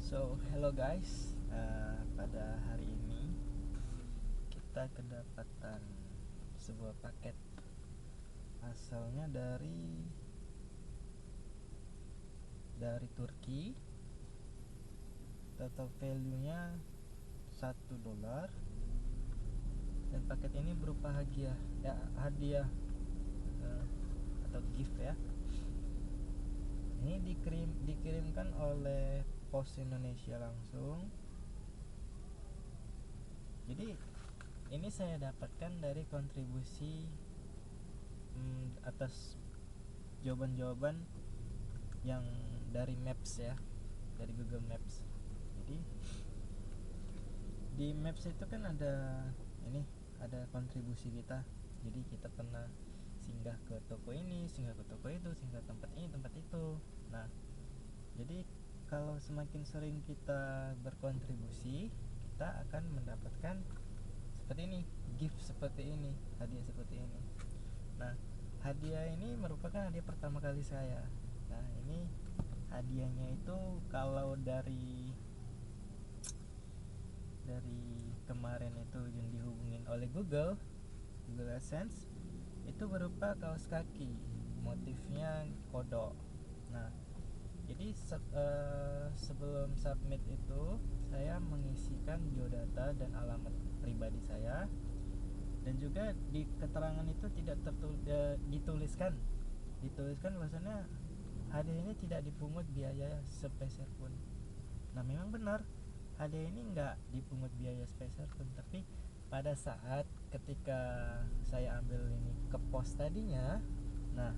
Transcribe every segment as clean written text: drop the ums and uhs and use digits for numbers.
Hello guys. Pada hari ini kita kedapatan sebuah paket asalnya dari Turki. Total value-nya $1, dan paket ini berupa hadiah atau gift ya. Ini dikirimkan oleh Pos Indonesia langsung. Jadi ini saya dapatkan dari kontribusi atas jawaban-jawaban yang dari Maps ya, dari Google Maps. Jadi di Maps itu kan ada kontribusi kita. Jadi kita pernah singgah ke toko ini, singgah ke toko itu, singgah tempat ini, tempat itu. Nah, jadi kalau semakin sering kita berkontribusi, kita akan mendapatkan seperti ini, gift seperti ini, hadiah seperti ini. Nah, hadiah ini merupakan hadiah pertama kali saya. Nah, ini hadiahnya itu kalau dari kemarin itu yang dihubungin oleh Google AdSense, itu berupa kaos kaki, motifnya kodok. Nah, jadi sebelum submit itu saya mengisikan biodata dan alamat pribadi saya, dan juga di keterangan itu tidak dituliskan bahwasanya hadiah ini tidak dipungut biaya sepeser pun. Nah, memang benar, hadiah ini nggak dipungut biaya sepeser pun, tapi pada saat ketika saya ambil ini ke pos tadinya, nah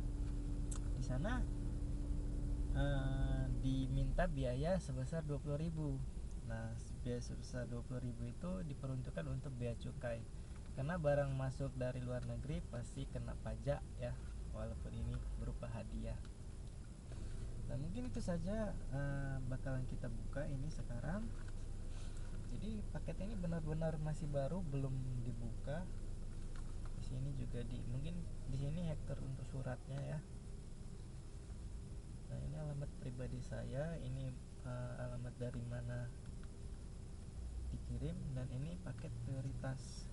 di sana diminta biaya sebesar 20.000. Nah, biaya sebesar 20.000 itu diperuntukkan untuk bea cukai, karena barang masuk dari luar negeri pasti kena pajak ya, walaupun ini berupa hadiah. Nah, mungkin itu saja bakalan kita buka ini sekarang. Jadi paket ini benar-benar masih baru, belum dibuka. Di sini juga mungkin di sini hektar untuk suratnya ya. Nah, ini alamat pribadi saya, ini alamat dari mana dikirim, dan ini paket prioritas.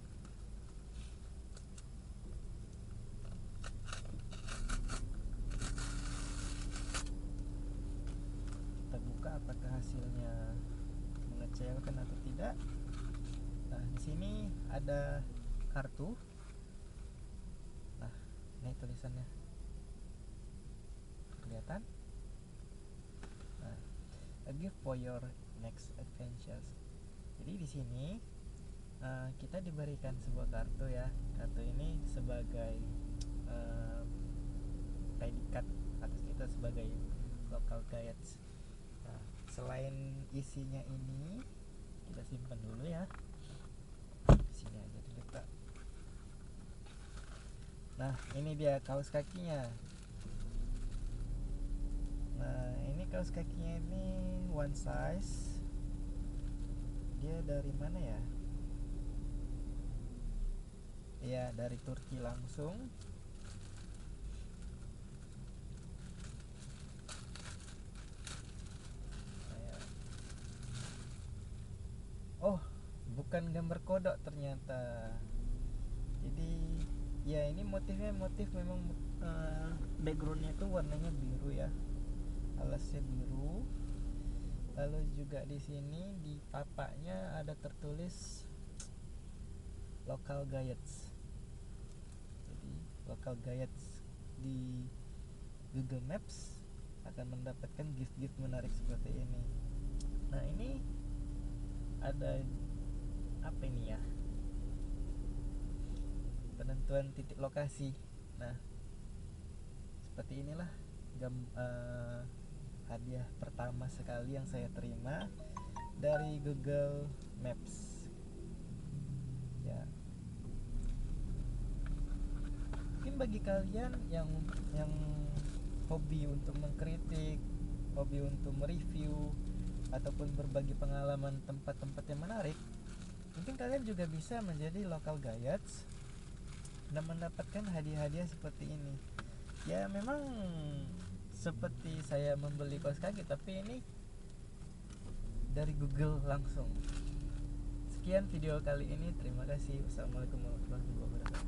Kita buka apakah hasilnya mengecewakan atau tidak. Nah, di sini ada kartu. Nah, ini tulisannya kelihatan. Nah, a gift for your next adventures. Jadi di sini kita diberikan sebuah kartu ya. Kartu ini sebagai predikat atas kita sebagai local guides. Nah, selain isinya ini, kita simpan dulu ya. Sini aja diletak. Nah, ini dia kaos kakinya. Nah, ini kaos kakinya ini one size. Dia dari mana ya? Ya, dari Turki langsung. Oh, bukan gambar kodok ternyata. Jadi ya, ini motif memang backgroundnya itu warnanya biru ya, alasnya biru. Lalu juga di sini di papaknya ada tertulis local guides. Jadi local guides di Google Maps akan mendapatkan gift-gift menarik seperti ini. Nah, ini ada apa ini ya, penentuan titik lokasi. Nah, seperti inilah hadiah pertama sekali yang saya terima dari Google Maps ya. Mungkin bagi kalian yang hobi untuk mengkritik, hobi untuk mereview, ataupun berbagi pengalaman tempat-tempat yang menarik, mungkin kalian juga bisa menjadi local guides dan mendapatkan hadiah-hadiah seperti ini. Ya, memang seperti saya membeli kaos kaki, tapi ini dari Google langsung. Sekian video kali ini, terima kasih. Wassalamualaikum warahmatullahi wabarakatuh.